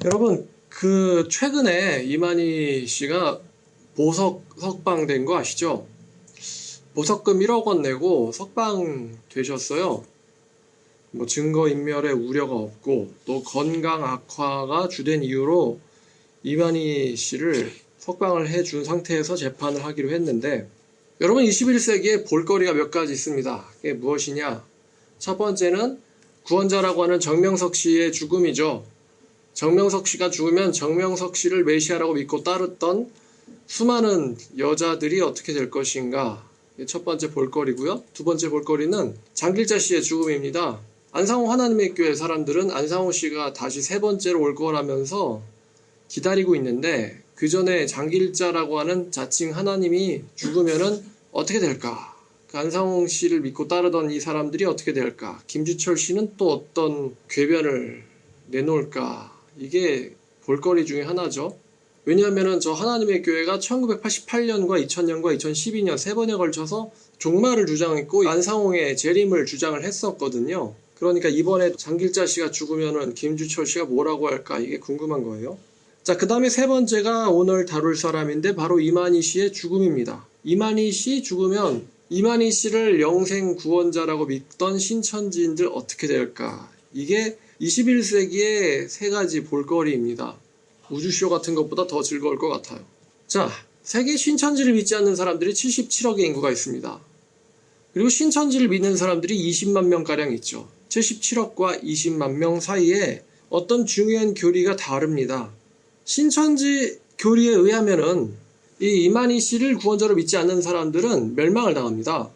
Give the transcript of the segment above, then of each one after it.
여러분, 최근에 이만희 씨가 보석 석방된 거 아시죠? 보석금 1억 원 내고 석방 되셨어요. 뭐 증거인멸의 우려가 없고 또 건강 악화가 주된 이유로 이만희 씨를 석방을 해준 상태에서 재판을 하기로 했는데, 여러분 21세기에 볼거리가 몇 가지 있습니다. 그게 무엇이냐? 첫 번째는 구원자라고 하는 정명석 씨의 죽음이죠. 정명석 씨가 죽으면 정명석 씨를 메시아라고 믿고 따랐던 수많은 여자들이 어떻게 될 것인가? 첫 번째 볼거리고요. 두 번째 볼거리는 장길자 씨의 죽음입니다. 안상호 하나님의 교회 사람들은 안상호 씨가 다시 세 번째로 올 거라면서 기다리고 있는데, 그 전에 장길자라고 하는 자칭 하나님이 죽으면은 어떻게 될까? 그 안상호 씨를 믿고 따르던 이 사람들이 어떻게 될까? 김주철 씨는 또 어떤 궤변을 내놓을까? 이게 볼거리 중에 하나죠. 왜냐하면은 저 하나님의 교회가 1988년과 2000년과 2012년 세 번에 걸쳐서 종말을 주장했고 안상홍의 재림을 주장을 했었거든요. 그러니까 이번에 장길자 씨가 죽으면은 김주철 씨가 뭐라고 할까? 이게 궁금한 거예요. 자, 그 다음에 세 번째가 오늘 다룰 사람인데 바로 이만희 씨의 죽음입니다. 이만희 씨 죽으면 이만희 씨를 영생 구원자라고 믿던 신천지인들 어떻게 될까? 이게 21세기의 세 가지 볼거리입니다. 우주쇼 같은 것보다 더 즐거울 것 같아요. 자, 세계 신천지를 믿지 않는 사람들이 77억의 인구가 있습니다. 그리고 신천지를 믿는 사람들이 20만 명가량 있죠. 77억과 20만 명 사이에 어떤 중요한 교리가 다릅니다. 신천지 교리에 의하면은 이 이만희 씨를 구원자로 믿지 않는 사람들은 멸망을 당합니다.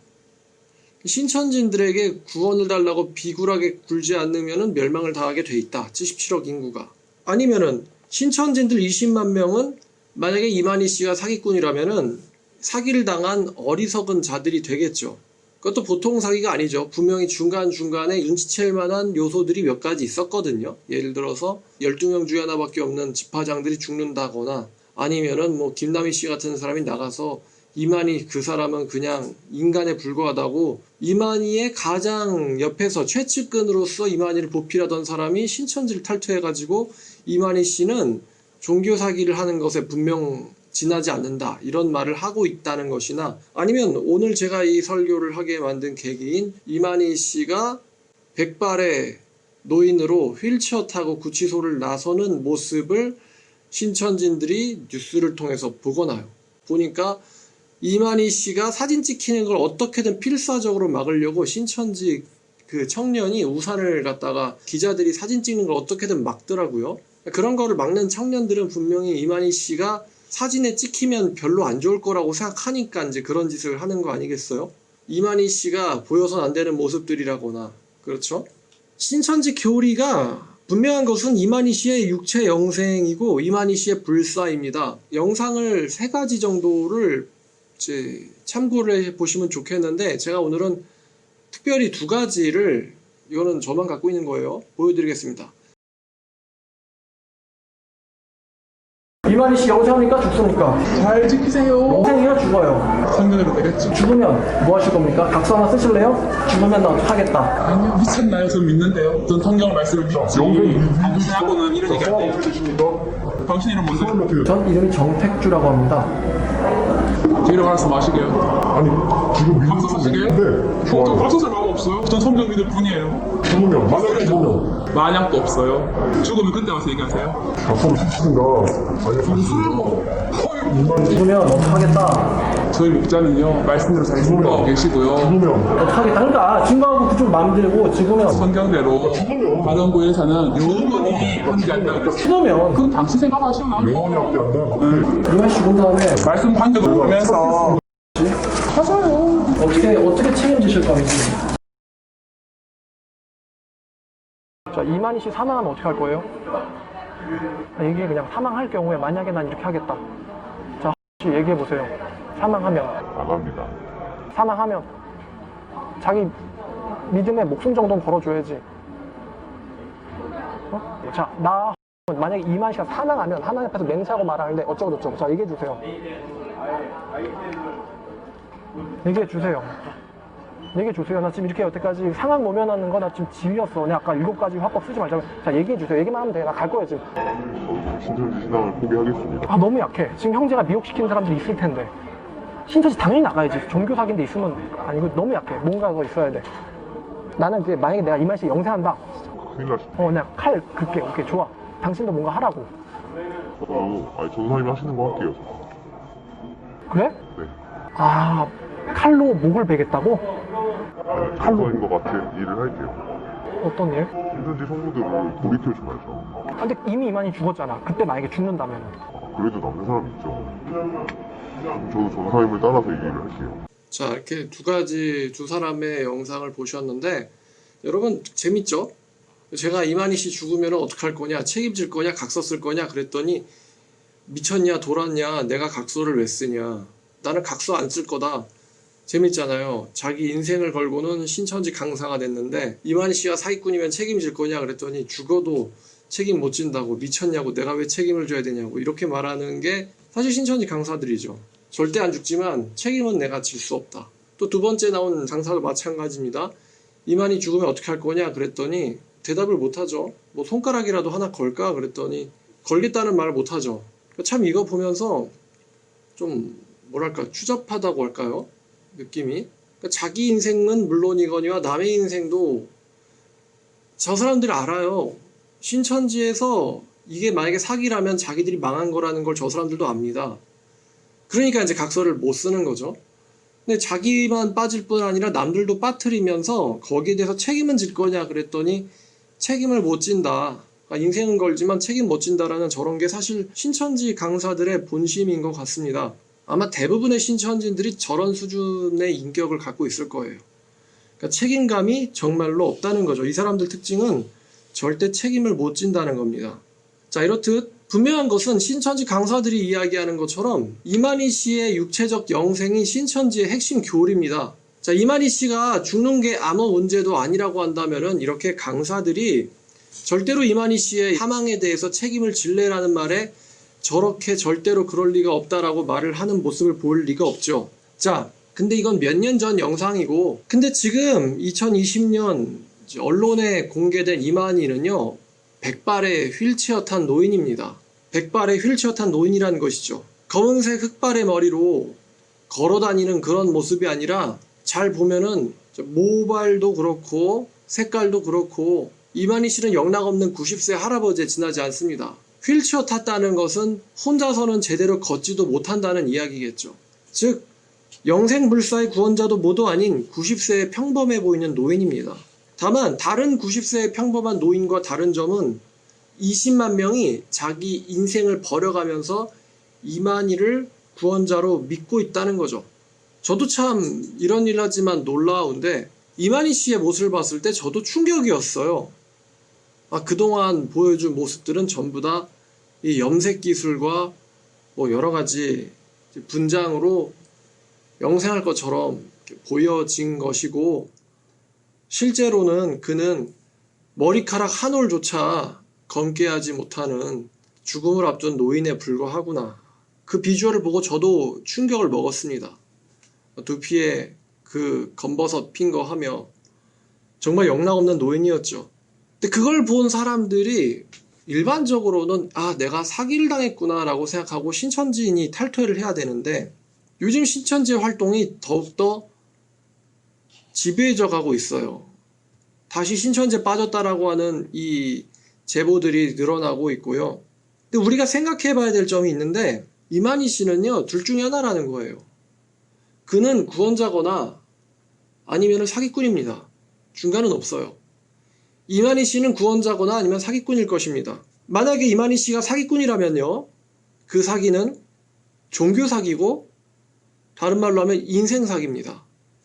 신천지인들에게 구원을 달라고 비굴하게 굴지 않으면은 멸망을 당하게 돼 있다. 77억 인구가. 아니면은 신천지인들 20만 명은 만약에 이만희 씨가 사기꾼이라면은 사기를 당한 어리석은 자들이 되겠죠. 그것도 보통 사기가 아니죠. 분명히 중간중간에 눈치챌 만한 요소들이 몇 가지 있었거든요. 예를 들어서 12명 중에 하나밖에 없는 집화장들이 죽는다거나, 아니면은 뭐 김남희 씨 같은 사람이 나가서 이만희 그 사람은 그냥 인간에 불과하다고 이만희의 가장 옆에서 최측근으로서 이만희를 보필하던 사람이 신천지를 탈퇴해가지고 이만희 씨는 종교 사기를 하는 것에 분명 지나지 않는다, 이런 말을 하고 있다는 것이나, 아니면 오늘 제가 이 설교를 하게 만든 계기인 이만희 씨가 백발의 노인으로 휠체어 타고 구치소를 나서는 모습을 신천지인들이 뉴스를 통해서 보거나요. 보니까 이만희 씨가 사진 찍히는 걸 어떻게든 필사적으로 막으려고 신천지 그 청년이 우산을 갖다가 기자들이 사진 찍는 걸 어떻게든 막더라고요. 그런 거를 막는 청년들은 분명히 이만희 씨가 사진에 찍히면 별로 안 좋을 거라고 생각하니까 이제 그런 짓을 하는 거 아니겠어요? 이만희 씨가 보여선 안 되는 모습들이라거나, 그렇죠? 신천지 교리가 분명한 것은 이만희 씨의 육체 영생이고 이만희 씨의 불사입니다. 영상을 세 가지 정도를 이제 참고를 해보시면 좋겠는데, 제가 오늘은 특별히 두 가지를, 이거는 저만 갖고 있는 거예요, 보여드리겠습니다. 이만희 씨 영생입니까? 죽습니까? 잘 지키세요. 영생이요? 죽어요? 성경대로 되겠죠. 죽으면 뭐 하실 겁니까? 각서 하나 쓰실래요? 죽으면 나 하겠다. 아니요, 미쳤나요? 전 믿는데요. 전 성경 말씀을 믿지. 당신하고는 이런 얘기 안 돼요. 당신 이름 뭔데? 전 이름이 정택주라고 합니다. 제 이름 알아서 마시게요. 아니 지금 각서 쓰시게요? 네, 저 좋아요. 각서 쓸 마음 없어요. 전 성경 믿을 뿐이에요. 죽으면 만약에 죽으면 만약도 없어요. 죽으면 그때 와서 얘기하세요. 각서를 쓰시든가 아니면 죽으면 어떡하겠다. 저희 목자는요, 말씀대로 잘 증거하고 계시고요. 죽으면 어떡하겠다. 그러니까 증거하고 그쪽 마음 들고 죽으면 성경대로 가정부에사는 영원히 함께한다 그랬어요. 죽으면 그럼 당신 생각하시면 안 돼요. 영원히 함께한다. 이만 죽은 다음에 말씀 관계도 보면서 하셔요. 어떻게 책임지실 겁니까? 자, 이만희 씨 사망하면 어떻게 할 거예요? 이게 그냥 사망할 경우에 만약에 난 이렇게 하겠다. 자, 혹시 얘기해 보세요. 사망하면. 안 합니다. 사망하면 자기 믿음의 목숨 정도는 걸어줘야지. 어? 자, 나 만약에 이만희 씨가 사망하면 하나님 앞에서 맹세하고 말하는데 어쩌고 저쩌고. 자, 얘기해 주세요. 얘기해 주세요. 얘기해주세요. 나 지금 이렇게 여태까지 상황 모면하는 거 나 지금 지휘였어. 내가 아까 7가지 화법 쓰지 말자고. 자, 얘기해주세요. 얘기만 하면 돼. 나 갈 거예요, 지금. 신천지 신앙을 포기하겠습니다. 아, 너무 약해. 지금 형제가 미혹시키는 사람들이 있을 텐데. 신천지 당연히 나가야지. 종교 사기인데 있으면, 아니, 이거 너무 약해. 뭔가 더 있어야 돼. 나는 만약에 내가 이만 씨 영세한다. 큰일 나시. 내가 칼 긋게. 오케이, 좋아. 당신도 뭔가 하라고. 저도 전도사님이 하시는 거 할게요. 그래? 네. 아, 칼로 목을 베겠다고? 전도사인 것 같은 일을 할게요. 어떤 일? 신천지 성도들을 돌이켜줘야죠. 아, 근데 이미 이만희 죽었잖아. 그때 만약에 죽는다면. 그래도 남는 사람 있죠. 저도 전도사님을 따라서 이 일을 할게요. 자, 이렇게 두 사람의 영상을 보셨는데, 여러분, 재밌죠? 제가 이만희 씨 죽으면 어떡할 거냐, 책임질 거냐, 각서 쓸 거냐, 그랬더니, 미쳤냐, 돌았냐, 내가 각서를 왜 쓰냐. 나는 각서 안 쓸 거다. 재밌잖아요. 자기 인생을 걸고는 신천지 강사가 됐는데, 이만희 씨가 사기꾼이면 책임질 거냐, 그랬더니, 죽어도 책임 못 진다고, 미쳤냐고, 내가 왜 책임을 져야 되냐고, 이렇게 말하는 게 사실 신천지 강사들이죠. 절대 안 죽지만 책임은 내가 질 수 없다. 또 두 번째 나온 강사도 마찬가지입니다. 이만희 죽으면 어떻게 할 거냐 그랬더니 대답을 못하죠. 뭐 손가락이라도 하나 걸까 그랬더니 걸겠다는 말을 못하죠. 참 이거 보면서 좀 뭐랄까 추잡하다고 할까요? 느낌이. 자기 인생은 물론이거니와 남의 인생도 저 사람들이 알아요. 신천지에서 이게 만약에 사기라면 자기들이 망한 거라는 걸 저 사람들도 압니다. 그러니까 이제 각서를 못 쓰는 거죠. 근데 자기만 빠질 뿐 아니라 남들도 빠뜨리면서 거기에 대해서 책임은 질 거냐 그랬더니 책임을 못 진다. 인생은 걸지만 책임 못 진다라는 저런 게 사실 신천지 강사들의 본심인 것 같습니다. 아마 대부분의 신천지인들이 저런 수준의 인격을 갖고 있을 거예요. 그러니까 책임감이 정말로 없다는 거죠. 이 사람들 특징은 절대 책임을 못 진다는 겁니다. 자, 이렇듯 분명한 것은 신천지 강사들이 이야기하는 것처럼 이만희 씨의 육체적 영생이 신천지의 핵심 교리입니다. 자, 이만희 씨가 죽는 게 아무 문제도 아니라고 한다면은 이렇게 강사들이 절대로 이만희 씨의 사망에 대해서 책임을 질래라는 말에 저렇게 절대로 그럴 리가 없다라고 말을 하는 모습을 볼 리가 없죠. 자, 근데 이건 몇 년 전 영상이고, 근데 지금 2020년 언론에 공개된 이만희는요, 백발의 휠체어 탄 노인입니다. 백발의 휠체어 탄 노인이라는 것이죠. 검은색 흑발의 머리로 걸어다니는 그런 모습이 아니라 잘 보면은 모발도 그렇고 색깔도 그렇고 이만희 씨는 영락없는 90세 할아버지에 지나지 않습니다. 휠체어 탔다는 것은 혼자서는 제대로 걷지도 못한다는 이야기겠죠. 즉 영생불사의 구원자도 모두 아닌 90세의 평범해 보이는 노인입니다. 다만 다른 90세의 평범한 노인과 다른 점은 20만 명이 자기 인생을 버려가면서 이만희를 구원자로 믿고 있다는 거죠. 저도 참 이런 일 하지만 놀라운데 이만희 씨의 모습을 봤을 때 저도 충격이었어요. 그동안 보여준 모습들은 전부 다 이 염색 기술과 뭐 여러 가지 분장으로 영생할 것처럼 보여진 것이고, 실제로는 그는 머리카락 한 올조차 검게 하지 못하는 죽음을 앞둔 노인에 불과하구나. 그 비주얼을 보고 저도 충격을 먹었습니다. 두피에 그 검버섯 핀 거 하며 정말 영락없는 노인이었죠. 근데 그걸 본 사람들이 일반적으로는 내가 사기를 당했구나 라고 생각하고 신천지인이 탈퇴를 해야 되는데, 요즘 신천지의 활동이 더욱더 지배져 가고 있어요. 다시 신천지에 빠졌다라고 하는 이 제보들이 늘어나고 있고요. 근데 우리가 생각해 봐야 될 점이 있는데, 이만희 씨는요, 둘 중에 하나라는 거예요. 그는 구원자거나 아니면 사기꾼입니다. 중간은 없어요. 이만희 씨는 구원자거나 아니면 사기꾼일 것입니다. 만약에 이만희 씨가 사기꾼이라면요, 그 사기는 종교 사기고 다른 말로 하면 인생 사기입니다.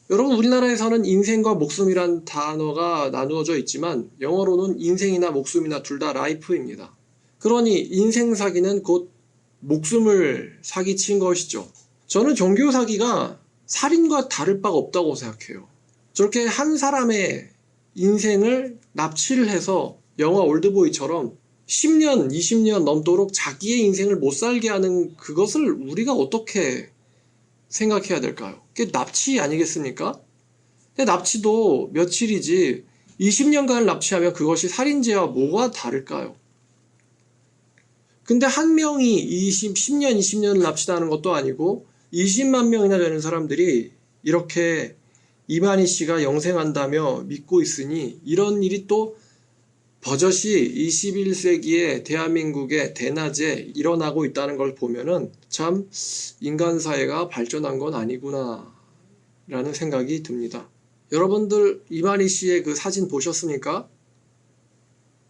여러분, 우리나라에서는 인생과 목숨이란 단어가 나누어져 있지만 영어로는 인생이나 목숨이나 둘 다 라이프입니다. 그러니 인생 사기는 곧 목숨을 사기친 것이죠. 저는 종교 사기가 살인과 다를 바가 없다고 생각해요. 저렇게 한 사람의 인생을 납치를 해서 영화 올드보이처럼 10년, 20년 넘도록 자기의 인생을 못 살게 하는 그것을 우리가 어떻게 생각해야 될까요? 그게 납치 아니겠습니까? 근데 납치도 며칠이지 20년간을 납치하면 그것이 살인죄와 뭐가 다를까요? 근데 한 명이 10년, 20년을 납치하는 것도 아니고 20만 명이나 되는 사람들이 이렇게 이만희 씨가 영생한다며 믿고 있으니 이런 일이 또 버젓이 21세기의 대한민국의 대낮에 일어나고 있다는 걸 보면은 참 인간 사회가 발전한 건 아니구나 라는 생각이 듭니다. 여러분들 이만희 씨의 그 사진 보셨습니까?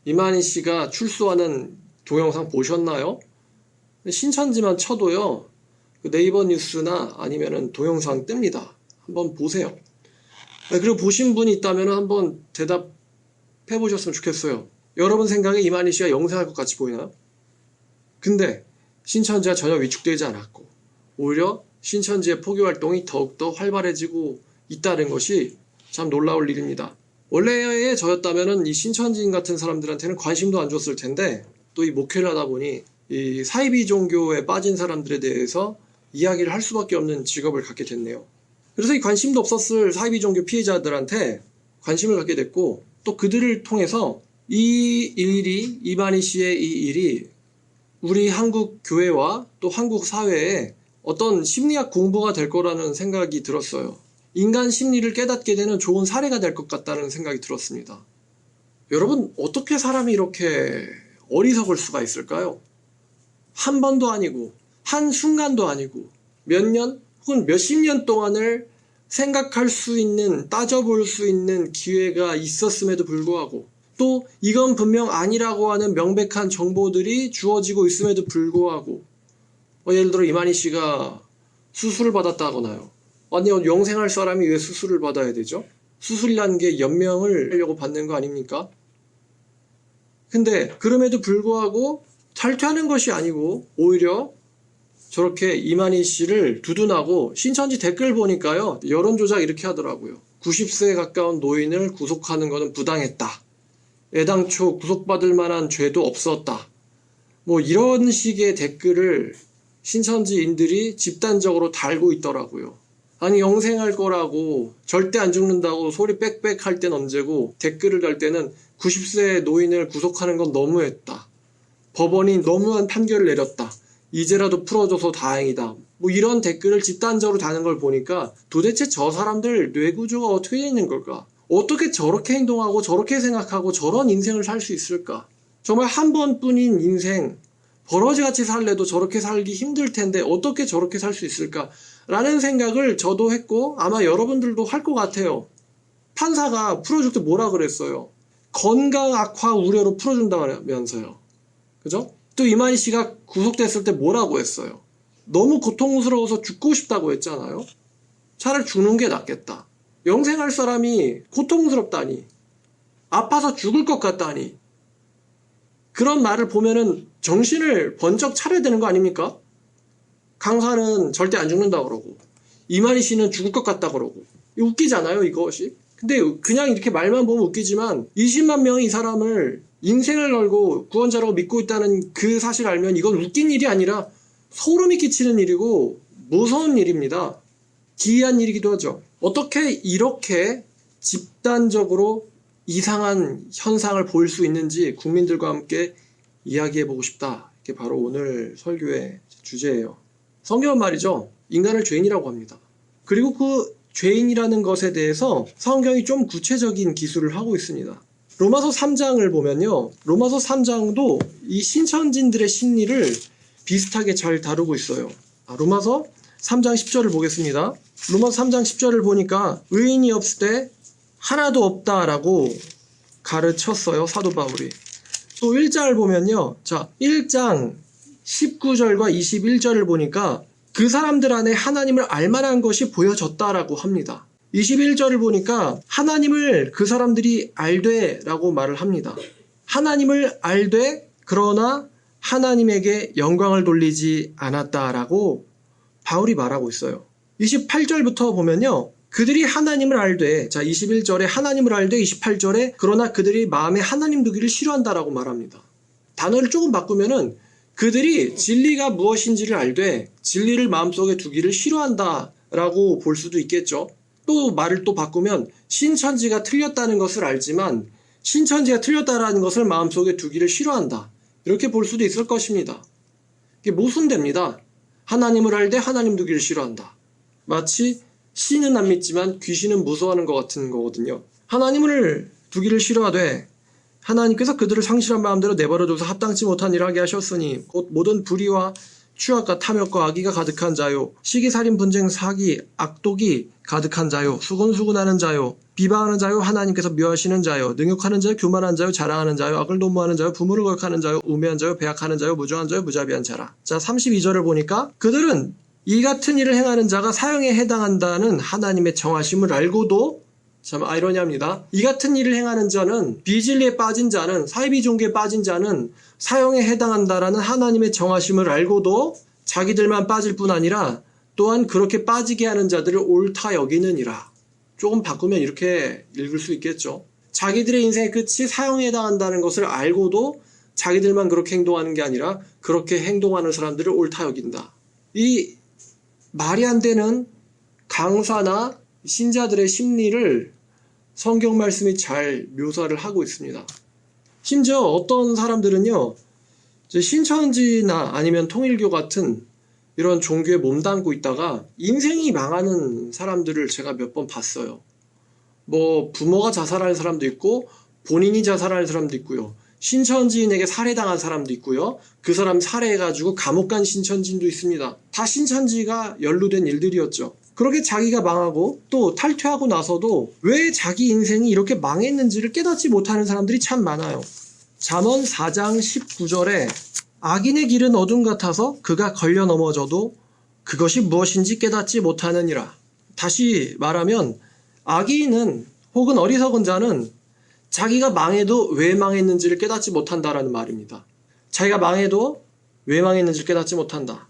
이만희 씨가 출소하는 동영상 보셨나요? 신천지만 쳐도요, 네이버 뉴스나 아니면은 동영상 뜹니다. 한번 보세요. 그리고 보신 분이 있다면 한번 대답해 보셨으면 좋겠어요. 여러분 생각에 이만희 씨가 영생할 것 같이 보이나요? 근데 신천지가 전혀 위축되지 않았고 오히려 신천지의 포교 활동이 더욱더 활발해지고 있다는 것이 참 놀라울 일입니다. 원래의 저였다면 이 신천지인 같은 사람들한테는 관심도 안 줬을 텐데 또 이 목회를 하다 보니 이 사이비 종교에 빠진 사람들에 대해서 이야기를 할 수밖에 없는 직업을 갖게 됐네요. 그래서 이 관심도 없었을 사이비 종교 피해자들한테 관심을 갖게 됐고 또 그들을 통해서 이 일이 이만희 씨의 이 일이 우리 한국 교회와 또 한국 사회에 어떤 심리학 공부가 될 거라는 생각이 들었어요. 인간 심리를 깨닫게 되는 좋은 사례가 될 것 같다는 생각이 들었습니다. 여러분 어떻게 사람이 이렇게 어리석을 수가 있을까요? 한 번도 아니고 한 순간도 아니고 몇 년 혹은 몇십 년 동안을 생각할 수 있는 따져볼 수 있는 기회가 있었음에도 불구하고 또 이건 분명 아니라고 하는 명백한 정보들이 주어지고 있음에도 불구하고 예를 들어 이만희 씨가 수술을 받았다거나요. 아니 영생할 사람이 왜 수술을 받아야 되죠? 수술이라는 게 연명을 하려고 받는 거 아닙니까? 근데 그럼에도 불구하고 탈퇴하는 것이 아니고 오히려 저렇게 이만희 씨를 두둔하고 신천지 댓글 보니까요. 여론조작 이렇게 하더라고요. 90세에 가까운 노인을 구속하는 것은 부당했다. 애당초 구속받을 만한 죄도 없었다. 뭐 이런 식의 댓글을 신천지인들이 집단적으로 달고 있더라고요. 아니 영생할 거라고 절대 안 죽는다고 소리 빽빽 할 땐 언제고 댓글을 달 때는 90세 노인을 구속하는 건 너무했다. 법원이 너무한 판결을 내렸다. 이제라도 풀어줘서 다행이다. 뭐 이런 댓글을 집단적으로 다는 걸 보니까 도대체 저 사람들 뇌구조가 어떻게 되어 있는 걸까? 어떻게 저렇게 행동하고 저렇게 생각하고 저런 인생을 살 수 있을까? 정말 한 번뿐인 인생 버러지같이 살래도 저렇게 살기 힘들 텐데 어떻게 저렇게 살 수 있을까? 라는 생각을 저도 했고 아마 여러분들도 할 것 같아요. 판사가 풀어줄 때 뭐라 그랬어요? 건강 악화 우려로 풀어준다면서요. 그죠? 또 이만희 씨가 구속됐을 때 뭐라고 했어요? 너무 고통스러워서 죽고 싶다고 했잖아요. 차라리 죽는 게 낫겠다. 영생할 사람이 고통스럽다니, 아파서 죽을 것 같다니, 그런 말을 보면은 정신을 번쩍 차려야 되는 거 아닙니까? 강사는 절대 안 죽는다 그러고 이만희 씨는 죽을 것 같다 그러고 웃기잖아요 이것이. 근데 그냥 이렇게 말만 보면 웃기지만 20만 명이 이 사람을 인생을 걸고 구원자라고 믿고 있다는 그 사실 알면 이건 웃긴 일이 아니라 소름이 끼치는 일이고 무서운 일입니다. 기이한 일이기도 하죠. 어떻게 이렇게 집단적으로 이상한 현상을 볼 수 있는지 국민들과 함께 이야기해보고 싶다. 이게 바로 오늘 설교의 주제예요. 성경은 말이죠. 인간을 죄인이라고 합니다. 그리고 그 죄인이라는 것에 대해서 성경이 좀 구체적인 기술을 하고 있습니다. 로마서 3장을 보면요. 로마서 3장도 이 신천진들의 심리를 비슷하게 잘 다루고 있어요. 로마서 3장 10절을 보겠습니다. 로마서 3장 10절을 보니까 의인이 없을 때 하나도 없다라고 가르쳤어요. 사도 바울이. 또 1장을 보면요. 자, 1장 19절과 21절을 보니까 그 사람들 안에 하나님을 알만한 것이 보여졌다라고 합니다. 21절을 보니까 하나님을 그 사람들이 알되 라고 말을 합니다. 하나님을 알되 그러나 하나님에게 영광을 돌리지 않았다라고 바울이 말하고 있어요. 28절부터 보면요. 그들이 하나님을 알되, 자 21절에 하나님을 알되 28절에 그러나 그들이 마음에 하나님 두기를 싫어한다라고 말합니다. 단어를 조금 바꾸면은 그들이 진리가 무엇인지를 알되 진리를 마음속에 두기를 싫어한다라고 볼 수도 있겠죠. 또 말을 또 바꾸면 신천지가 틀렸다는 것을 알지만 신천지가 틀렸다라는 것을 마음속에 두기를 싫어한다. 이렇게 볼 수도 있을 것입니다. 이게 모순됩니다. 하나님을 알되 하나님 두기를 싫어한다. 마치 신은 안 믿지만 귀신은 무서워하는 것 같은 거거든요. 하나님을 두기를 싫어하되 하나님께서 그들을 상실한 마음대로 내버려둬서 합당치 못한 일을 하게 하셨으니 곧 모든 불의와 추악과 탐욕과 악의가 가득한 자요 시기살인 분쟁 사기 악독이 가득한 자요 수군수군하는 자요 비방하는 자요 하나님께서 미워하시는 자요 능욕하는 자요 교만한 자요 자랑하는 자요 악을 도모하는 자요 부모를 거역하는 자요 우매한 자요 배약하는 자요 무정한 자요 무자비한 자라. 자 32절을 보니까 그들은 이 같은 일을 행하는 자가 사형에 해당한다는 하나님의 정하심을 알고도 참 아이러니합니다. 이 같은 일을 행하는 자는 비진리에 빠진 자는 사이비 종교에 빠진 자는 사형에 해당한다라는 하나님의 정하심을 알고도 자기들만 빠질 뿐 아니라 또한 그렇게 빠지게 하는 자들을 옳다 여기느니라. 조금 바꾸면 이렇게 읽을 수 있겠죠. 자기들의 인생의 끝이 사형에 해당한다는 것을 알고도 자기들만 그렇게 행동하는 게 아니라 그렇게 행동하는 사람들을 옳다 여긴다. 이 말이 안 되는 강사나 신자들의 심리를 성경 말씀이 잘 묘사를 하고 있습니다. 심지어 어떤 사람들은요, 신천지나 아니면 통일교 같은 이런 종교에 몸담고 있다가 인생이 망하는 사람들을 제가 몇 번 봤어요. 뭐 부모가 자살하는 사람도 있고 본인이 자살하는 사람도 있고요. 신천지인에게 살해당한 사람도 있고요. 그 사람 살해해가지고 감옥 간 신천지인도 있습니다. 다 신천지가 연루된 일들이었죠. 그렇게 자기가 망하고 또 탈퇴하고 나서도 왜 자기 인생이 이렇게 망했는지를 깨닫지 못하는 사람들이 참 많아요. 잠언 4장 19절에 악인의 길은 어둠 같아서 그가 걸려 넘어져도 그것이 무엇인지 깨닫지 못하느니라. 다시 말하면 악인은 혹은 어리석은 자는 자기가 망해도 왜 망했는지를 깨닫지 못한다라는 말입니다. 자기가 망해도 왜 망했는지를 깨닫지 못한다.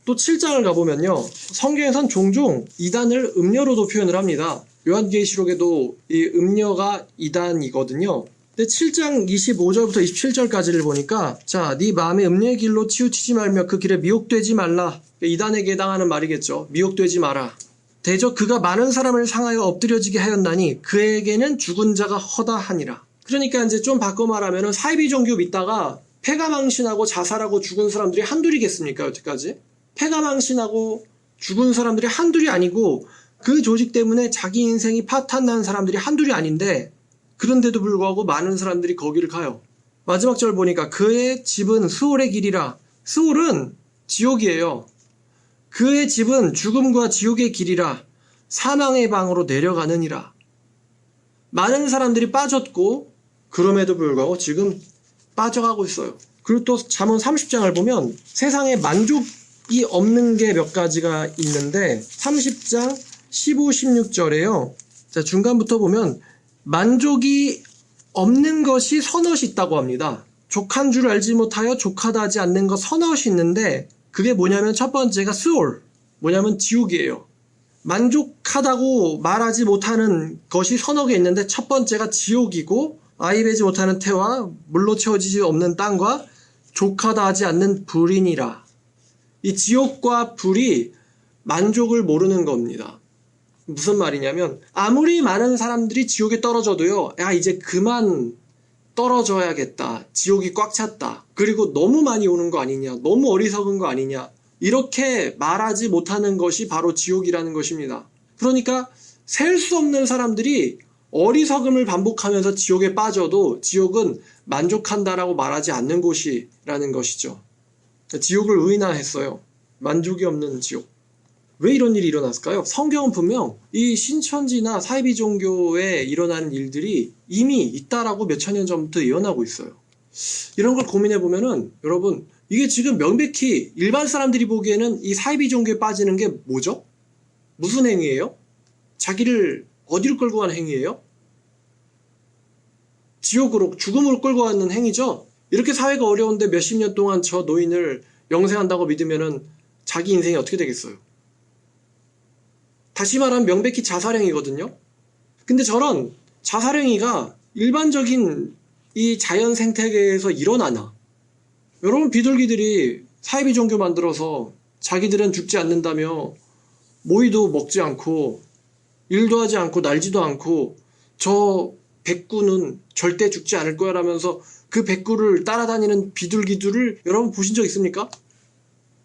또 7장을 가보면요. 성경에선 종종 이단을 음녀로도 표현을 합니다. 요한계시록에도 이 음녀가 이단이거든요. 근데 7장 25절부터 27절까지를 보니까 자, 네 마음의 음녀의 길로 치우치지 말며 그 길에 미혹되지 말라. 이단에게 해당하는 말이겠죠. 미혹되지 마라. 대저 그가 많은 사람을 상하여 엎드려지게 하였나니 그에게는 죽은 자가 허다하니라. 그러니까 이제 좀 바꿔 말하면 사이비 종교 믿다가 폐가망신하고 자살하고 죽은 사람들이 한둘이겠습니까? 여태까지? 폐가망신하고 죽은 사람들이 한둘이 아니고 그 조직 때문에 자기 인생이 파탄난 사람들이 한둘이 아닌데 그런데도 불구하고 많은 사람들이 거기를 가요. 마지막 절 보니까 그의 집은 스올의 길이라. 스올은 지옥이에요. 그의 집은 죽음과 지옥의 길이라 사망의 방으로 내려가느니라. 많은 사람들이 빠졌고 그럼에도 불구하고 지금 빠져가고 있어요. 그리고 또 잠언 30장을 보면 세상에 만족이 없는 게 몇 가지가 있는데 30장 15, 16절에요. 자, 중간부터 보면 만족이 없는 것이 서넛이 있다고 합니다. 족한 줄 알지 못하여 족하다 하지 않는 것 서넛이 있는데 그게 뭐냐면 첫 번째가 스올, 뭐냐면 지옥이에요. 만족하다고 말하지 못하는 것이 서너 개 있는데 첫 번째가 지옥이고 아이 베지 못하는 태와 물로 채워지지 없는 땅과 족하다 하지 않는 불이니라. 이 지옥과 불이 만족을 모르는 겁니다. 무슨 말이냐면 아무리 많은 사람들이 지옥에 떨어져도요. 야 이제 그만 떨어져야겠다. 지옥이 꽉 찼다. 그리고 너무 많이 오는 거 아니냐. 너무 어리석은 거 아니냐. 이렇게 말하지 못하는 것이 바로 지옥이라는 것입니다. 그러니까 셀 수 없는 사람들이 어리석음을 반복하면서 지옥에 빠져도 지옥은 만족한다라고 말하지 않는 곳이라는 것이죠. 지옥을 의인화했어요. 만족이 없는 지옥. 왜 이런 일이 일어났을까요? 성경은 분명 이 신천지나 사이비 종교에 일어나는 일들이 이미 있다라고 몇천 년 전부터 예언하고 있어요. 이런 걸 고민해 보면은 여러분 이게 지금 명백히 일반 사람들이 보기에는 이 사이비 종교에 빠지는 게 뭐죠? 무슨 행위예요? 자기를 어디로 끌고 가는 행위예요? 지옥으로 죽음으로 끌고 가는 행위죠? 이렇게 사회가 어려운데 몇십 년 동안 저 노인을 영생한다고 믿으면은 자기 인생이 어떻게 되겠어요? 다시 말하면 명백히 자살행위거든요. 근데 저런 자살행위가 일반적인 이 자연 생태계에서 일어나나? 여러분 비둘기들이 사이비 종교 만들어서 자기들은 죽지 않는다며 모이도 먹지 않고 일도 하지 않고 날지도 않고 저 백구는 절대 죽지 않을 거야 라면서 그 백구를 따라다니는 비둘기들을 여러분 보신 적 있습니까?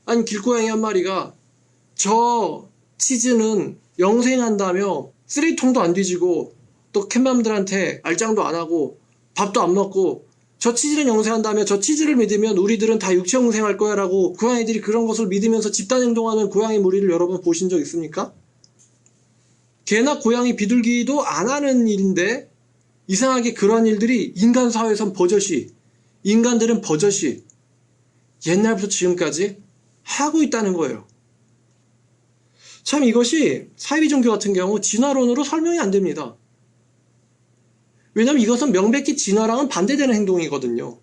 아니 길고양이 한 마리가 저 치즈는 영생한다며 쓰레기통도 안 뒤지고 또 캣맘들한테 알짱도 안 하고 밥도 안 먹고 저 치즈는 영생한다며 저 치즈를 믿으면 우리들은 다 육체 영생할 거야 라고 고양이들이 그런 것을 믿으면서 집단 행동하는 고양이 무리를 여러분 보신 적 있습니까? 개나 고양이 비둘기도 안 하는 일인데 이상하게 그런 일들이 인간 사회에선 버젓이 인간들은 버젓이 옛날부터 지금까지 하고 있다는 거예요. 참 이것이 사이비 종교 같은 경우 진화론으로 설명이 안 됩니다. 왜냐하면 이것은 명백히 진화랑은 반대되는 행동이거든요.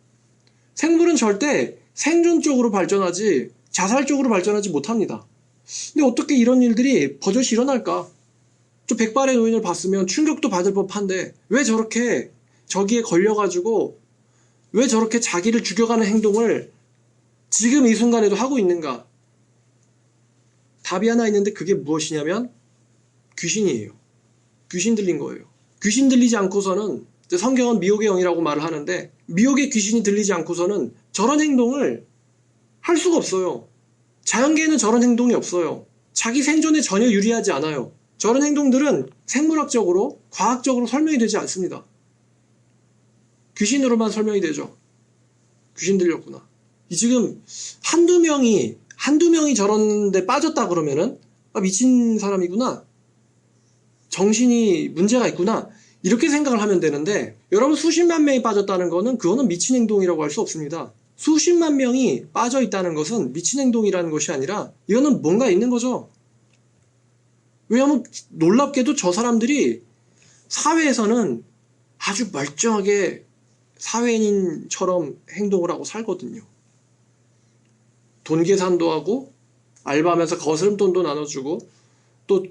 생물은 절대 생존 쪽으로 발전하지 자살 쪽으로 발전하지 못합니다. 근데 어떻게 이런 일들이 버젓이 일어날까? 저 백발의 노인을 봤으면 충격도 받을 법한데 왜 저렇게 저기에 걸려가지고 왜 저렇게 자기를 죽여가는 행동을 지금 이 순간에도 하고 있는가? 답이 하나 있는데 그게 무엇이냐면 귀신이에요. 귀신 들린 거예요. 귀신 들리지 않고서는 성경은 미혹의 영이라고 말을 하는데 미혹의 귀신이 들리지 않고서는 저런 행동을 할 수가 없어요. 자연계에는 저런 행동이 없어요. 자기 생존에 전혀 유리하지 않아요. 저런 행동들은 생물학적으로 과학적으로 설명이 되지 않습니다. 귀신으로만 설명이 되죠. 귀신 들렸구나. 지금 한두 명이 저런 데 빠졌다 그러면은 미친 사람이구나. 정신이 문제가 있구나. 이렇게 생각을 하면 되는데 여러분 수십만 명이 빠졌다는 거는 그거는 미친 행동이라고 할 수 없습니다. 수십만 명이 빠져 있다는 것은 미친 행동이라는 것이 아니라 이거는 뭔가 있는 거죠. 왜냐하면 놀랍게도 저 사람들이 사회에서는 아주 멀쩡하게 사회인처럼 행동을 하고 살거든요. 돈 계산도 하고 알바하면서 거스름돈도 나눠주고 또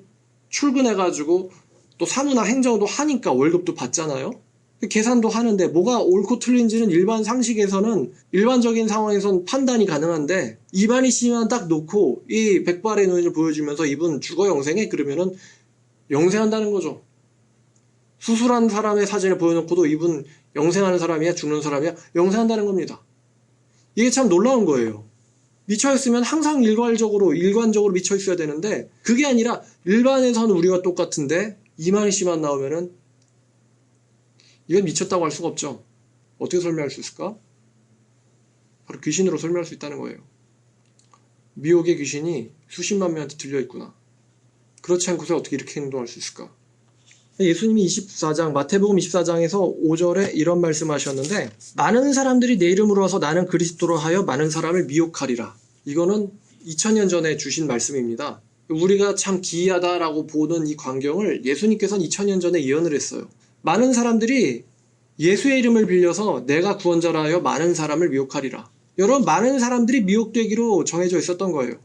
출근해가지고 또 사무나 행정도 하니까 월급도 받잖아요. 계산도 하는데 뭐가 옳고 틀린지는 일반 상식에서는 일반적인 상황에선 판단이 가능한데 이반희 씨만 딱 놓고 이 백발의 노인을 보여주면서 이분 죽어 영생해? 그러면은 영생한다는 거죠. 수술한 사람의 사진을 보여놓고도 이분 영생하는 사람이야 죽는 사람이야? 영생한다는 겁니다. 이게 참 놀라운 거예요. 미쳐있으면 항상 일관적으로 미쳐있어야 되는데 그게 아니라 일반에서는 우리와 똑같은데 이만희 씨만 나오면은 이건 미쳤다고 할 수가 없죠. 어떻게 설명할 수 있을까? 바로 귀신으로 설명할 수 있다는 거예요. 미혹의 귀신이 수십만 명한테 들려있구나. 그렇지 않고서 어떻게 이렇게 행동할 수 있을까? 예수님이 24장 마태복음 24장에서 5절에 이런 말씀하셨는데 많은 사람들이 내 이름으로 와서 나는 그리스도로 하여 많은 사람을 미혹하리라. 이거는 2000년 전에 주신 말씀입니다. 우리가 참 기이하다라고 보는 이 광경을 예수님께서는 2000년 전에 예언을 했어요. 많은 사람들이 예수의 이름을 빌려서 내가 구원자라 하여 많은 사람을 미혹하리라. 여러분 많은 사람들이 미혹되기로 정해져 있었던 거예요.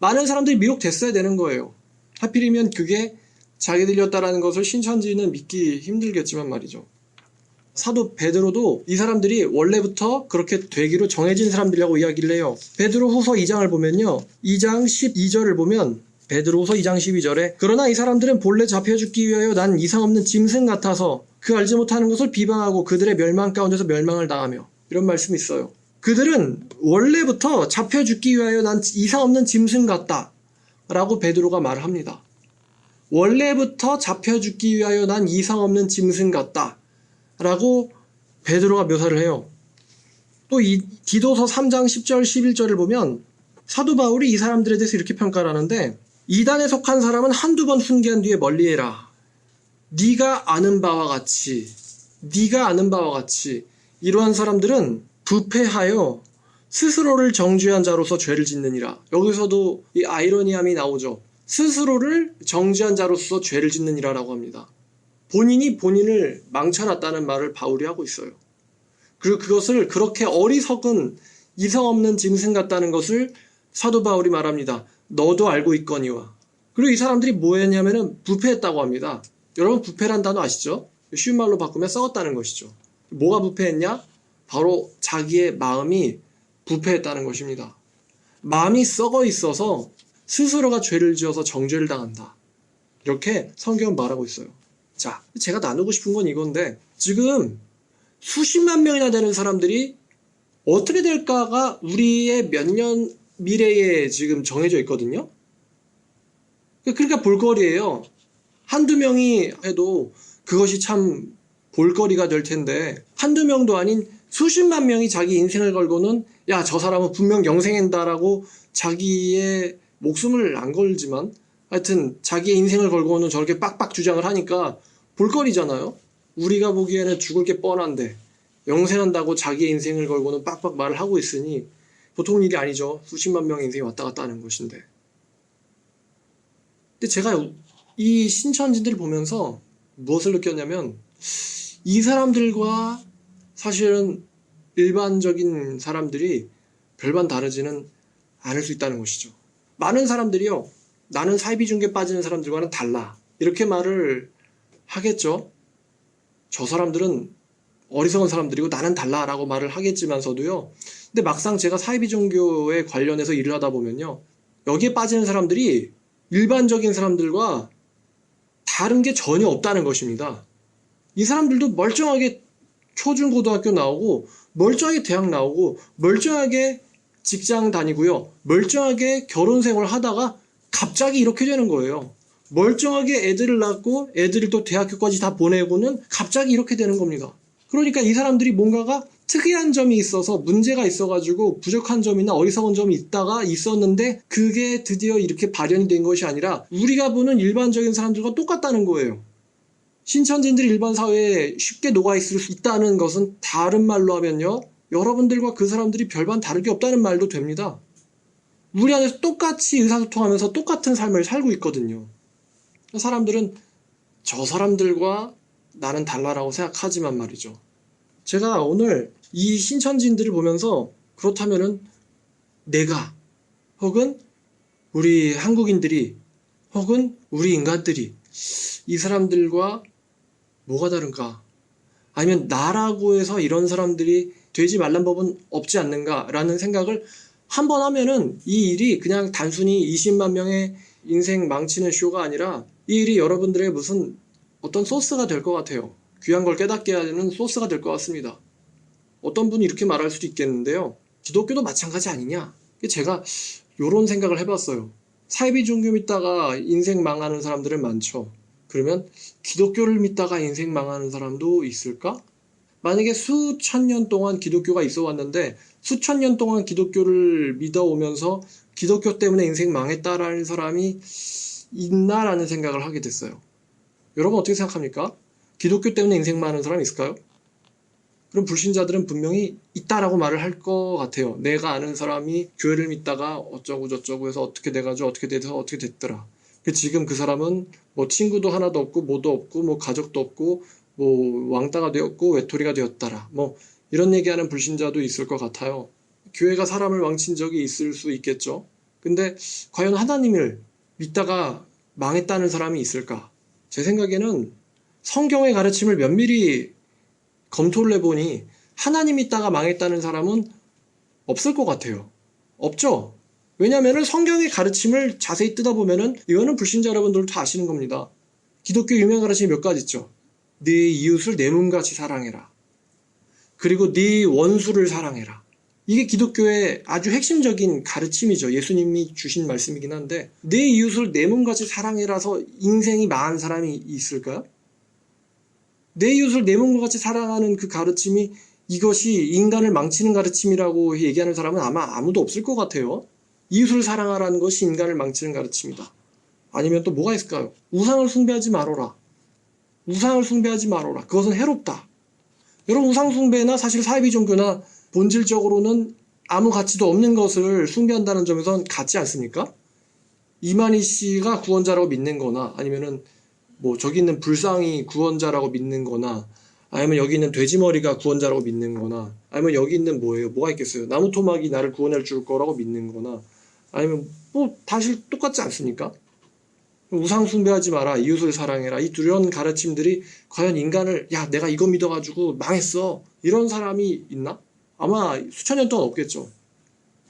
많은 사람들이 미혹됐어야 되는 거예요. 하필이면 그게 자기 들렸다라는 것을 신천지는 믿기 힘들겠지만 말이죠. 사도 베드로도 이 사람들이 원래부터 그렇게 되기로 정해진 사람들이라고 이야기를 해요. 베드로 후서 2장을 보면요. 2장 12절을 보면 베드로후서 2장 12절에 그러나 이 사람들은 본래 잡혀 죽기 위하여 난 이상 없는 짐승 같아서 그 알지 못하는 것을 비방하고 그들의 멸망 가운데서 멸망을 당하며 이런 말씀이 있어요. 그들은 원래부터 잡혀 죽기 위하여 난 이상 없는 짐승 같다 라고 베드로가 말을 합니다. 원래부터 잡혀 죽기 위하여 난 이상 없는 짐승 같다 라고 베드로가 묘사를 해요. 또 이 디도서 3장 10절 11절을 보면 사도 바울이 이 사람들에 대해서 이렇게 평가를 하는데 이단에 속한 사람은 한두 번 훈계한 뒤에 멀리해라. 네가 아는 바와 같이 이러한 사람들은 부패하여 스스로를 정죄한 자로서 죄를 짓느니라. 여기서도 이 아이러니함이 나오죠. 스스로를 정죄한 자로서 죄를 짓느니라라고 합니다. 본인이 본인을 망쳐놨다는 말을 바울이 하고 있어요. 그리고 그것을 그렇게 어리석은 이성 없는 짐승 같다는 것을 사도 바울이 말합니다. 너도 알고 있거니와. 그리고 이 사람들이 뭐 했냐면은 부패했다고 합니다. 여러분 부패란 단어 아시죠? 쉬운 말로 바꾸면 썩었다는 것이죠. 뭐가 부패했냐? 바로 자기의 마음이 부패했다는 것입니다. 마음이 썩어 있어서 스스로가 죄를 지어서 정죄를 당한다. 이렇게 성경은 말하고 있어요. 자, 제가 나누고 싶은 건 이건데 지금 수십만 명이나 되는 사람들이 어떻게 될까가 우리의 몇 년 미래에 지금 정해져 있거든요. 그러니까 볼거리예요. 한두 명이 해도 그것이 참 볼거리가 될 텐데 한두 명도 아닌 수십만 명이 자기 인생을 걸고는 야, 저 사람은 분명 영생한다라고 자기의 목숨을 안 걸지만 하여튼 자기의 인생을 걸고는 저렇게 빡빡 주장을 하니까 볼거리잖아요. 우리가 보기에는 죽을 게 뻔한데 영생한다고 자기의 인생을 걸고는 빡빡 말을 하고 있으니 보통 일이 아니죠. 수십만 명의 인생이 왔다 갔다 하는 것인데. 근데 제가 이 신천지들을 보면서 무엇을 느꼈냐면 이 사람들과 사실은 일반적인 사람들이 별반 다르지는 않을 수 있다는 것이죠. 많은 사람들이요. 나는 사이비 중개에 빠지는 사람들과는 달라. 이렇게 말을 하겠죠. 저 사람들은 어리석은 사람들이고 나는 달라라고 말을 하겠지만서도요. 근데 막상 제가 사이비 종교에 관련해서 일을 하다 보면요. 여기에 빠지는 사람들이 일반적인 사람들과 다른 게 전혀 없다는 것입니다. 이 사람들도 멀쩡하게 초중고등학교 나오고 멀쩡하게 대학 나오고 멀쩡하게 직장 다니고요. 멀쩡하게 결혼 생활 하다가 갑자기 이렇게 되는 거예요. 멀쩡하게 애들을 낳고 애들을 또 대학교까지 다 보내고는 갑자기 이렇게 되는 겁니다. 그러니까 이 사람들이 뭔가가 특이한 점이 있어서 문제가 있어가지고 부족한 점이나 어리석은 점이 있었는데 그게 드디어 이렇게 발현이 된 것이 아니라 우리가 보는 일반적인 사람들과 똑같다는 거예요. 신천지인들이 일반 사회에 쉽게 녹아있을 수 있다는 것은 다른 말로 하면요. 여러분들과 그 사람들이 별반 다를 게 없다는 말도 됩니다. 우리 안에서 똑같이 의사소통하면서 똑같은 삶을 살고 있거든요. 사람들은 저 사람들과 나는 달라라고 생각하지만 말이죠. 제가 오늘 이 신천지인들을 보면서 그렇다면은 내가 혹은 우리 한국인들이 혹은 우리 인간들이 이 사람들과 뭐가 다른가? 아니면 나라고 해서 이런 사람들이 되지 말란 법은 없지 않는가라는 생각을 한번 하면은 이 일이 그냥 단순히 20만 명의 인생 망치는 쇼가 아니라 이 일이 여러분들의 무슨 어떤 소스가 될 것 같아요. 귀한 걸 깨닫게 하는 소스가 될 것 같습니다. 어떤 분이 이렇게 말할 수도 있겠는데요. 기독교도 마찬가지 아니냐? 제가 이런 생각을 해봤어요. 사이비 종교 믿다가 인생 망하는 사람들은 많죠. 그러면 기독교를 믿다가 인생 망하는 사람도 있을까? 만약에 수천 년 동안 기독교가 있어 왔는데 수천 년 동안 기독교를 믿어오면서 기독교 때문에 인생 망했다라는 사람이 있나라는 생각을 하게 됐어요. 여러분 어떻게 생각합니까? 기독교 때문에 인생 망하는 사람이 있을까요? 그럼 불신자들은 분명히 있다라고 말을 할 것 같아요. 내가 아는 사람이 교회를 믿다가 어쩌고 저쩌고 해서 어떻게 돼가지고 어떻게 돼서 어떻게 됐더라. 지금 그 사람은 뭐 친구도 하나도 없고 뭐도 없고 뭐 가족도 없고 뭐 왕따가 되었고 외톨이가 되었더라. 뭐 이런 얘기하는 불신자도 있을 것 같아요. 교회가 사람을 망친 적이 있을 수 있겠죠. 근데 과연 하나님을 믿다가 망했다는 사람이 있을까? 제 생각에는 성경의 가르침을 면밀히 검토를 해보니 하나님 믿다가 망했다는 사람은 없을 것 같아요. 없죠? 왜냐하면 성경의 가르침을 자세히 뜯어보면은 이거는 불신자 여러분들도 다 아시는 겁니다. 기독교 유명한 가르침이 몇 가지 있죠. 네 이웃을 내 몸같이 사랑해라. 그리고 네 원수를 사랑해라. 이게 기독교의 아주 핵심적인 가르침이죠. 예수님이 주신 말씀이긴 한데 내 이웃을 내 몸같이 사랑해라서 인생이 망한 사람이 있을까요? 내 이웃을 내 몸과 같이 사랑하는 그 가르침이 이것이 인간을 망치는 가르침이라고 얘기하는 사람은 아마 아무도 없을 것 같아요. 이웃을 사랑하라는 것이 인간을 망치는 가르침이다. 아니면 또 뭐가 있을까요? 우상을 숭배하지 말아라. 우상을 숭배하지 말아라. 그것은 해롭다. 여러분 우상 숭배나 사실 사이비 종교나 본질적으로는 아무 가치도 없는 것을 숭배한다는 점에선 같지 않습니까? 이만희 씨가 구원자라고 믿는 거나 아니면은 뭐 저기 있는 불상이 구원자라고 믿는 거나 아니면 여기 있는 돼지머리가 구원자라고 믿는 거나 아니면 여기 있는 뭐가 있겠어요? 나무 토막이 나를 구원해 줄 거라고 믿는 거나 아니면 뭐 사실 똑같지 않습니까? 우상 숭배하지 마라, 이웃을 사랑해라, 이 이런 가르침들이 과연 인간을 야 내가 이거 믿어가지고 망했어 이런 사람이 있나? 아마 수천 년 동안 없겠죠.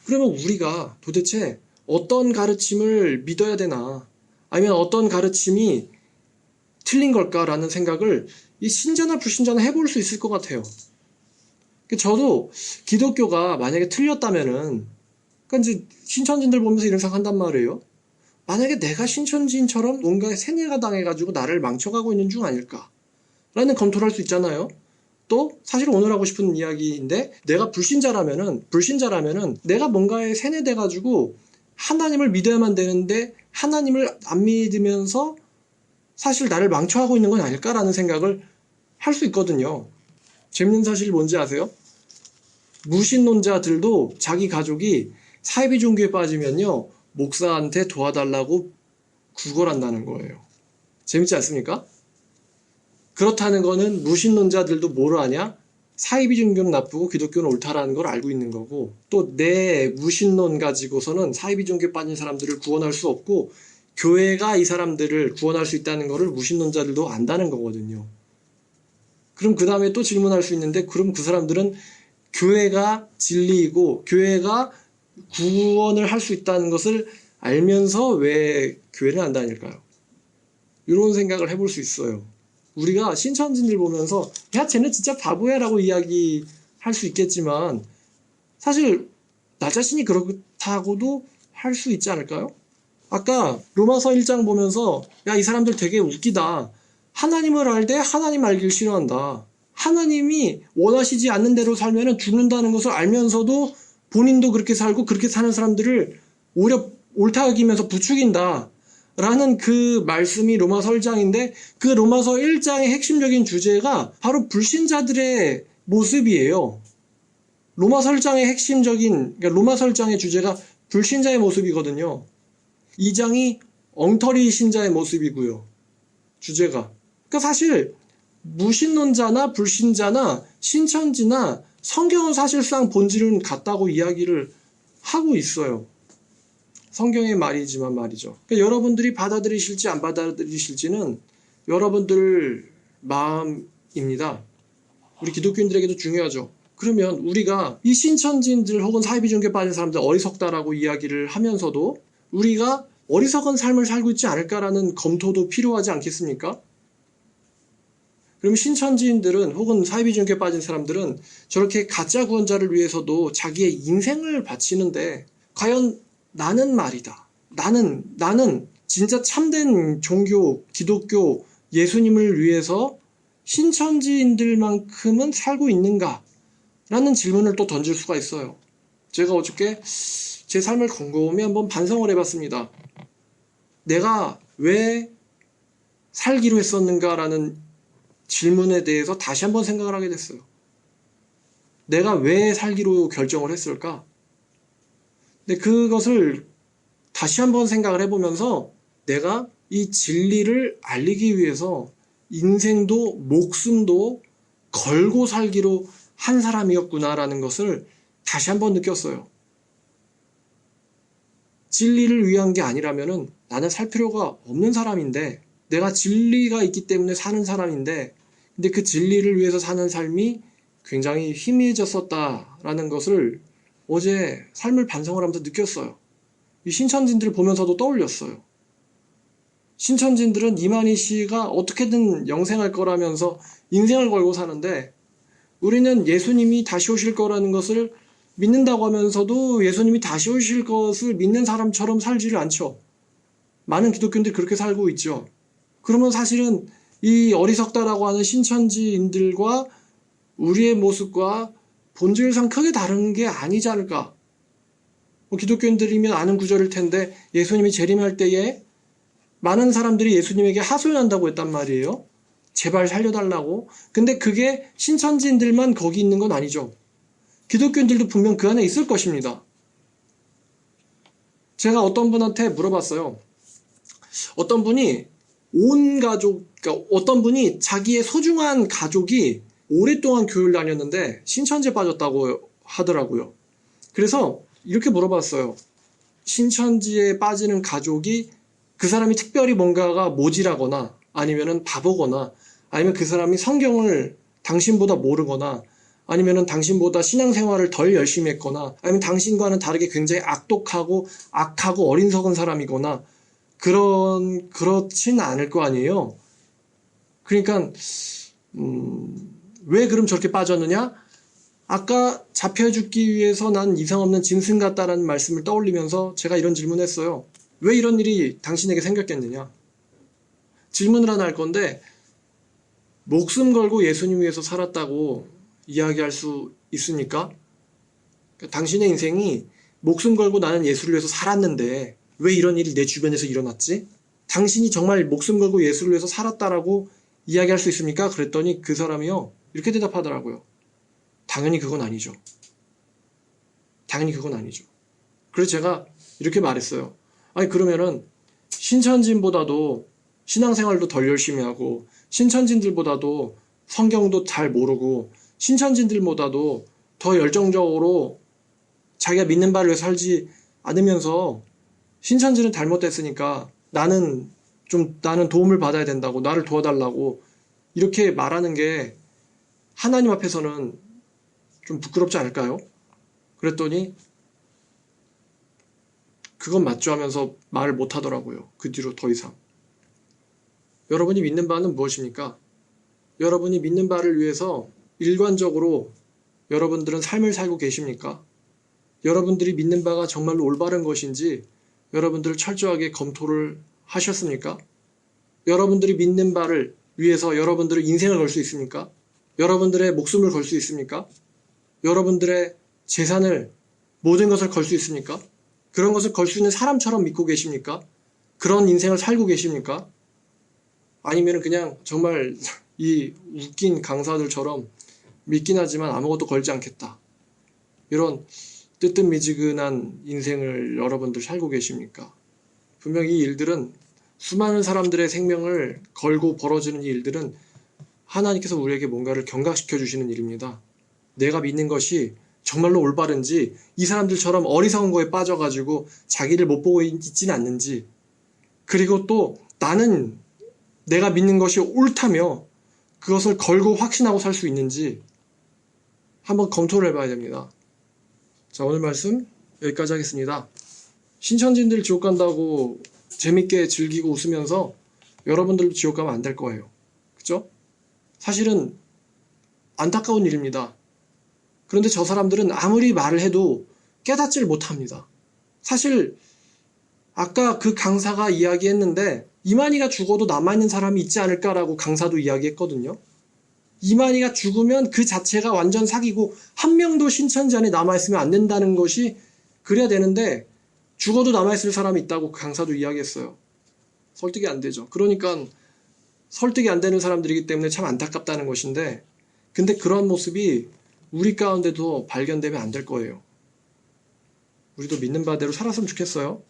그러면 우리가 도대체 어떤 가르침을 믿어야 되나? 아니면 어떤 가르침이 틀린 걸까라는 생각을 이 신자나 불신자나 해볼 수 있을 것 같아요. 저도 기독교가 만약에 틀렸다면은, 그러니까 이제 신천지인들 보면서 이런 생각한단 말이에요. 만약에 내가 신천지인처럼 뭔가 세뇌가 당해가지고 나를 망쳐가고 있는 중 아닐까? 라는 검토를 할 수 있잖아요. 또 사실 오늘 하고 싶은 이야기인데, 내가 불신자라면은 내가 뭔가에 세뇌돼가지고 하나님을 믿어야만 되는데 하나님을 안 믿으면서 사실 나를 망쳐가고 있는 건 아닐까라는 생각을 할 수 있거든요. 재밌는 사실이 뭔지 아세요? 무신론자들도 자기 가족이 사이비 종교에 빠지면요, 목사한테 도와달라고 구걸한다는 거예요. 재밌지 않습니까? 그렇다는 거는 무신론자들도 뭐를 아냐? 사이비 종교는 나쁘고 기독교는 옳다라는 걸 알고 있는 거고, 또 내 무신론 가지고서는 사이비 종교에 빠진 사람들을 구원할 수 없고 교회가 이 사람들을 구원할 수 있다는 거를 무신론자들도 안다는 거거든요. 그럼 그 다음에 또 질문할 수 있는데, 그럼 그 사람들은 교회가 진리이고 교회가 구원을 할 수 있다는 것을 알면서 왜 교회를 안 다닐까요? 이런 생각을 해볼 수 있어요. 우리가 신천지들 보면서 야 쟤네 진짜 바보야 라고 이야기할 수 있겠지만, 사실 나 자신이 그렇다고도 할 수 있지 않을까요? 아까 로마서 1장 보면서 야 이 사람들 되게 웃기다. 하나님을 알되 하나님 알길 싫어한다. 하나님이 원하시지 않는 대로 살면 죽는다는 것을 알면서도 본인도 그렇게 살고 그렇게 사는 사람들을 오히려 옳다 여기면서 부추긴다 라는 그 말씀이 로마서 1장인데, 그 로마서 1장의 핵심적인 주제가 바로 불신자들의 모습이에요. 로마서 1장의 그러니까 로마서 1장의 주제가 불신자의 모습이거든요. 2장이 엉터리 신자의 모습이고요. 주제가. 그러니까 사실 무신론자나 불신자나 신천지나 성경은 사실상 본질은 같다고 이야기를 하고 있어요. 성경의 말이지만 말이죠. 그러니까 여러분들이 받아들이실지 안 받아들이실지는 여러분들 마음입니다. 우리 기독교인들에게도 중요하죠. 그러면 우리가 이 신천지인들 혹은 사이비 종교에 빠진 사람들 어리석다라고 이야기를 하면서도 우리가 어리석은 삶을 살고 있지 않을까라는 검토도 필요하지 않겠습니까? 그러면 신천지인들은 혹은 사이비 종교에 빠진 사람들은 저렇게 가짜 구원자를 위해서도 자기의 인생을 바치는데, 과연 나는 말이다. 나는 진짜 참된 종교, 기독교, 예수님을 위해서 신천지인들만큼은 살고 있는가? 라는 질문을 또 던질 수가 있어요. 제가 어저께 제 삶을 곰곰이 한번 반성을 해봤습니다. 내가 왜 살기로 했었는가라는 질문에 대해서 다시 한번 생각을 하게 됐어요. 내가 왜 살기로 결정을 했을까? 근데 그것을 다시 한번 생각을 해보면서 내가 이 진리를 알리기 위해서 인생도 목숨도 걸고 살기로 한 사람이었구나라는 것을 다시 한번 느꼈어요. 진리를 위한 게 아니라면은 나는 살 필요가 없는 사람인데, 내가 진리가 있기 때문에 사는 사람인데, 근데 그 진리를 위해서 사는 삶이 굉장히 희미해졌었다라는 것을 어제 삶을 반성을 하면서 느꼈어요. 이 신천지인들을 보면서도 떠올렸어요. 신천지인들은 이만희 씨가 어떻게든 영생할 거라면서 인생을 걸고 사는데, 우리는 예수님이 다시 오실 거라는 것을 믿는다고 하면서도 예수님이 다시 오실 것을 믿는 사람처럼 살지를 않죠. 많은 기독교인들이 그렇게 살고 있죠. 그러면 사실은 이 어리석다라고 하는 신천지인들과 우리의 모습과 본질상 크게 다른 게 아니지 않을까. 기독교인들이면 아는 구절일 텐데, 예수님이 재림할 때에 많은 사람들이 예수님에게 하소연한다고 했단 말이에요. 제발 살려달라고. 근데 그게 신천지인들만 거기 있는 건 아니죠. 기독교인들도 분명 그 안에 있을 것입니다. 제가 어떤 분한테 물어봤어요. 어떤 분이 그러니까 어떤 분이 자기의 소중한 가족이 오랫동안 교회를 다녔는데 신천지에 빠졌다고 하더라고요. 그래서 이렇게 물어봤어요. 신천지에 빠지는 가족이 그 사람이 특별히 뭔가가 모질하거나 아니면은 바보거나 아니면 그 사람이 성경을 당신보다 모르거나 아니면은 당신보다 신앙생활을 덜 열심히 했거나 아니면 당신과는 다르게 굉장히 악독하고 악하고 어리석은 사람이거나 그렇진 않을 거 아니에요. 그러니까, 왜 그럼 저렇게 빠졌느냐? 아까 잡혀 죽기 위해서 난 이상 없는 짐승 같다라는 말씀을 떠올리면서 제가 이런 질문했어요. 왜 이런 일이 당신에게 생겼겠느냐? 질문을 하나 할 건데, 목숨 걸고 예수님 위해서 살았다고 이야기할 수 있습니까? 그러니까 당신의 인생이 목숨 걸고 나는 예수를 위해서 살았는데 왜 이런 일이 내 주변에서 일어났지? 당신이 정말 목숨 걸고 예수를 위해서 살았다라고 이야기할 수 있습니까? 그랬더니 그 사람이요, 이렇게 대답하더라고요. 당연히 그건 아니죠. 당연히 그건 아니죠. 그래서 제가 이렇게 말했어요. 아니 그러면은 신천진보다도 신앙생활도 덜 열심히 하고 신천진들보다도 성경도 잘 모르고 신천진들보다도 더 열정적으로 자기가 믿는 바를 위해 살지 않으면서 신천지는 잘못됐으니까 나는 도움을 받아야 된다고, 나를 도와달라고 이렇게 말하는 게 하나님 앞에서는 좀 부끄럽지 않을까요? 그랬더니 그건 맞죠 하면서 말을 못 하더라고요. 그 뒤로 더 이상. 여러분이 믿는 바는 무엇입니까? 여러분이 믿는 바를 위해서 일관적으로 여러분들은 삶을 살고 계십니까? 여러분들이 믿는 바가 정말로 올바른 것인지 여러분들 철저하게 검토를 하셨습니까? 여러분들이 믿는 바를 위해서 여러분들의 인생을 걸 수 있습니까? 여러분들의 목숨을 걸 수 있습니까? 여러분들의 재산을, 모든 것을 걸 수 있습니까? 그런 것을 걸 수 있는 사람처럼 믿고 계십니까? 그런 인생을 살고 계십니까? 아니면 그냥 정말 이 웃긴 강사들처럼 믿긴 하지만 아무것도 걸지 않겠다, 이런 뜨뜻미지근한 인생을 여러분들 살고 계십니까? 분명히 이 일들은, 수많은 사람들의 생명을 걸고 벌어지는 이 일들은 하나님께서 우리에게 뭔가를 경각시켜 주시는 일입니다. 내가 믿는 것이 정말로 올바른지, 이 사람들처럼 어리석은 거에 빠져가지고 자기를 못 보고 있지는 않는지, 그리고 또 나는 내가 믿는 것이 옳다며 그것을 걸고 확신하고 살 수 있는지 한번 검토를 해봐야 됩니다. 자, 오늘 말씀 여기까지 하겠습니다. 신천진들 지옥 간다고 재밌게 즐기고 웃으면서 여러분들도 지옥 가면 안 될 거예요. 그죠? 사실은 안타까운 일입니다. 그런데 저 사람들은 아무리 말을 해도 깨닫지를 못합니다. 사실 아까 그 강사가 이야기했는데 이만희가 죽어도 남아있는 사람이 있지 않을까라고 강사도 이야기했거든요. 이만희가 죽으면 그 자체가 완전 사기고 한 명도 신천지 안에 남아있으면 안 된다는 것이 그래야 되는데 죽어도 남아있을 사람이 있다고 그 강사도 이야기했어요. 설득이 안 되죠. 그러니까 설득이 안 되는 사람들이기 때문에 참 안타깝다는 것인데, 근데 그런 모습이 우리 가운데도 발견되면 안 될 거예요. 우리도 믿는 바대로 살았으면 좋겠어요.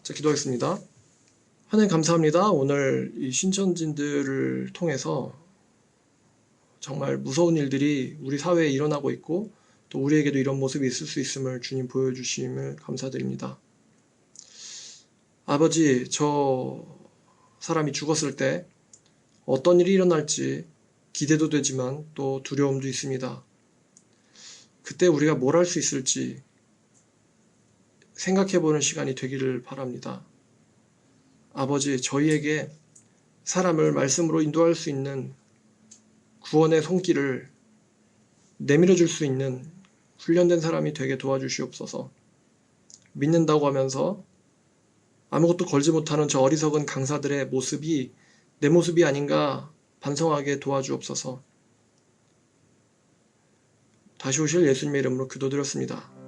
자, 기도하겠습니다. 하나님 감사합니다. 오늘 이 신천진들을 통해서 정말 무서운 일들이 우리 사회에 일어나고 있고 또 우리에게도 이런 모습이 있을 수 있음을 주님 보여주심을 감사드립니다. 아버지, 저 사람이 죽었을 때 어떤 일이 일어날지 기대도 되지만 또 두려움도 있습니다. 그때 우리가 뭘 할 수 있을지 생각해보는 시간이 되기를 바랍니다. 아버지, 저희에게 사람을 말씀으로 인도할 수 있는 구원의 손길을 내밀어 줄 수 있는 훈련된 사람이 되게 도와주시옵소서. 믿는다고 하면서 아무것도 걸지 못하는 저 어리석은 강사들의 모습이 내 모습이 아닌가 반성하게 도와주옵소서. 다시 오실 예수님의 이름으로 기도드렸습니다.